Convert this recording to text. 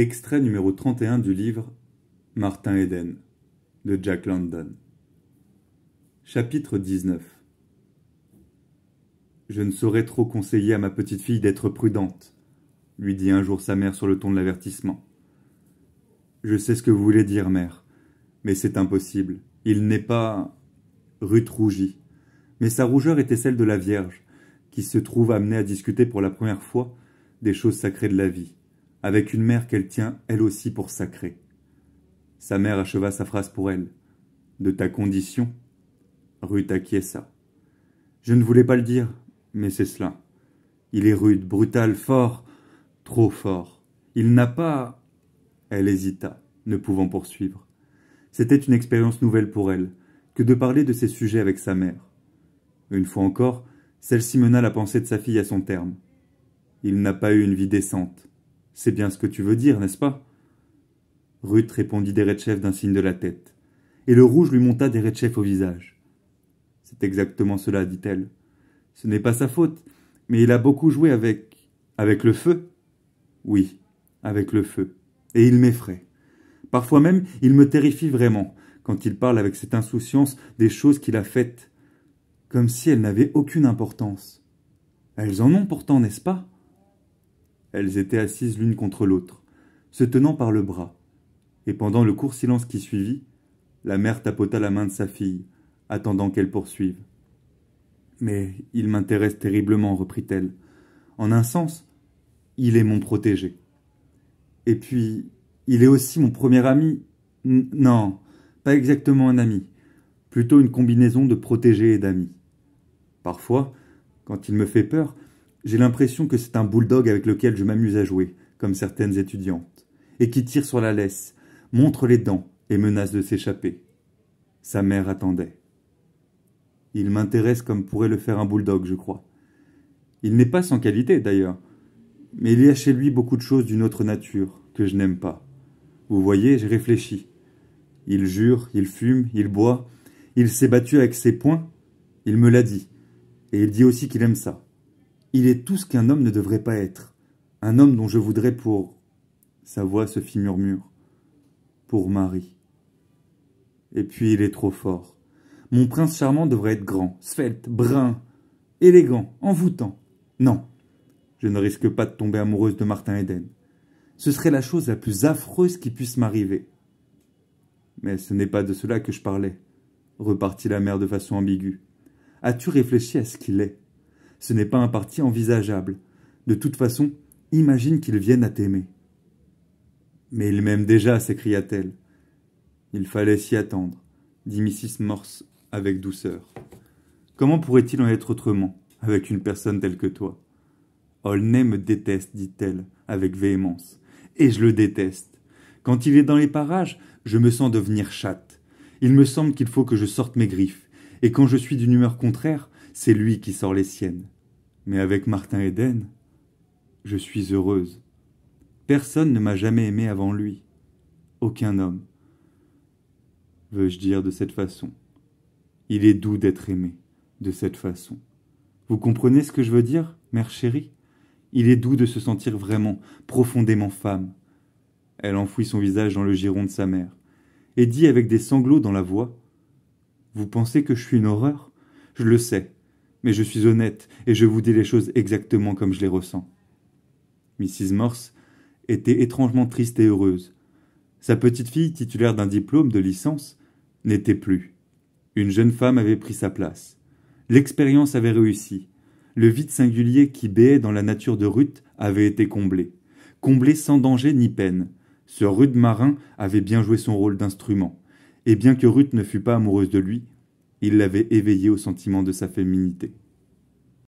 Extrait numéro 31 du livre Martin Eden de Jack London. Chapitre 19. Je ne saurais trop conseiller à ma petite fille d'être prudente, lui dit un jour sa mère sur le ton de l'avertissement. Je sais ce que vous voulez dire, mère, mais c'est impossible. Il n'est pas... Ruth rougit, mais sa rougeur était celle de la Vierge, qui se trouve amenée à discuter pour la première fois des choses sacrées de la vie, avec une mère qu'elle tient elle aussi pour sacrée. Sa mère acheva sa phrase pour elle. De ta condition, Ruth acquiesça. Je ne voulais pas le dire, mais c'est cela. Il est rude, brutal, fort, trop fort. Il n'a pas... Elle hésita, ne pouvant poursuivre. C'était une expérience nouvelle pour elle, que de parler de ces sujets avec sa mère. Une fois encore, celle-ci mena la pensée de sa fille à son terme. Il n'a pas eu une vie décente. C'est bien ce que tu veux dire, n'est-ce pas? Ruth répondit Derechef d'un signe de la tête, et le rouge lui monta Derechef au visage. C'est exactement cela, dit-elle. Ce n'est pas sa faute, mais il a beaucoup joué avec... Avec le feu? Oui, avec le feu. Et il m'effraie. Parfois même, il me terrifie vraiment, quand il parle avec cette insouciance des choses qu'il a faites, comme si elles n'avaient aucune importance. Elles en ont pourtant, n'est-ce pas? Elles étaient assises l'une contre l'autre, se tenant par le bras, et pendant le court silence qui suivit, la mère tapota la main de sa fille, attendant qu'elle poursuive. « Mais il m'intéresse terriblement, reprit-elle. En un sens, il est mon protégé. Et puis, il est aussi mon premier ami. Non, pas exactement un ami, plutôt une combinaison de protégé et d'ami. Parfois, quand il me fait peur, j'ai l'impression que c'est un bulldog avec lequel je m'amuse à jouer, comme certaines étudiantes, et qui tire sur la laisse, montre les dents et menace de s'échapper. Sa mère attendait. Il m'intéresse comme pourrait le faire un bulldog, je crois. Il n'est pas sans qualité, d'ailleurs, mais il y a chez lui beaucoup de choses d'une autre nature, que je n'aime pas. Vous voyez, j'ai réfléchi. Il jure, il fume, il boit, il s'est battu avec ses poings, il me l'a dit, et il dit aussi qu'il aime ça. Il est tout ce qu'un homme ne devrait pas être, un homme dont je voudrais pour... Sa voix se fit murmure. Pour Marie. Et puis il est trop fort. Mon prince charmant devrait être grand, svelte, brun, élégant, envoûtant. Non, je ne risque pas de tomber amoureuse de Martin Eden. Ce serait la chose la plus affreuse qui puisse m'arriver. Mais ce n'est pas de cela que je parlais, repartit la mère de façon ambiguë. As-tu réfléchi à ce qu'il est? Ce n'est pas un parti envisageable. De toute façon, imagine qu'il vienne à t'aimer. Mais il m'aime déjà, s'écria-t-elle. Il fallait s'y attendre, dit Mrs. Morse avec douceur. Comment pourrait-il en être autrement, avec une personne telle que toi? Aulnay me déteste, dit-elle, avec véhémence. Et je le déteste. Quand il est dans les parages, je me sens devenir chatte. Il me semble qu'il faut que je sorte mes griffes, et quand je suis d'une humeur contraire, c'est lui qui sort les siennes. Mais avec Martin Eden, je suis heureuse. Personne ne m'a jamais aimée avant lui. Aucun homme. Veux-je dire de cette façon? Il est doux d'être aimé, de cette façon. Vous comprenez ce que je veux dire, mère chérie? Il est doux de se sentir vraiment, profondément femme. Elle enfouit son visage dans le giron de sa mère, et dit avec des sanglots dans la voix, « Vous pensez que je suis une horreur? Je le sais, mais je suis honnête, et je vous dis les choses exactement comme je les ressens. » Mrs. Morse était étrangement triste et heureuse. Sa petite fille, titulaire d'un diplôme de licence, n'était plus. Une jeune femme avait pris sa place. L'expérience avait réussi. Le vide singulier qui béait dans la nature de Ruth avait été comblé. Comblé sans danger ni peine. Ce rude marin avait bien joué son rôle d'instrument. Et bien que Ruth ne fût pas amoureuse de lui, il l'avait éveillée au sentiment de sa féminité.